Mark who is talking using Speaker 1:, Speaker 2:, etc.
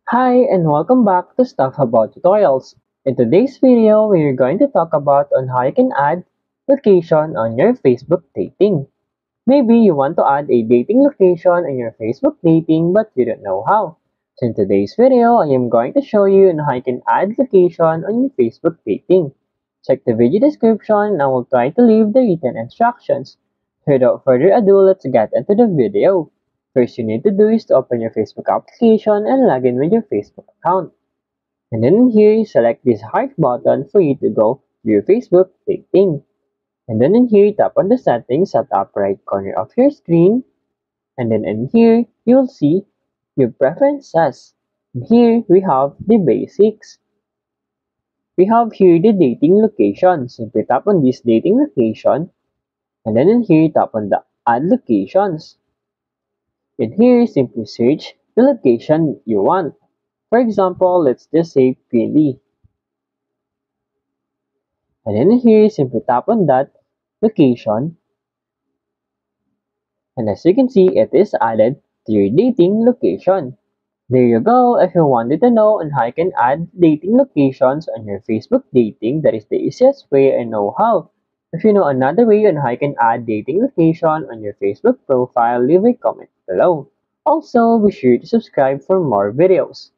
Speaker 1: Hi and welcome back to Stuff About Tutorials. In today's video, we are going to talk about on how you can add location on your Facebook dating. Maybe you want to add a dating location on your Facebook dating but you don't know how. So in today's video, I am going to show you on how you can add location on your Facebook dating. Check the video description and I will try to leave the written instructions. So without further ado, let's get into the video. First you need to do is to open your Facebook application and log in with your Facebook account. And then here, you select this heart button for you to go to your Facebook dating. And then in here, tap on the settings at the upper right corner of your screen. And then in here, you'll see your preferences. And here, we have the basics. We have here the dating location. Simply tap on this dating location. And then in here, tap on the add locations. In here, simply search the location you want. For example, let's just say Philly. And then here, simply tap on that location. And as you can see, it is added to your dating location. There you go. If you wanted to know on how you can add dating locations on your Facebook dating, that is the easiest way I know how. If you know another way on how you can add dating location on your Facebook profile, leave a comment below. Also, be sure to subscribe for more videos.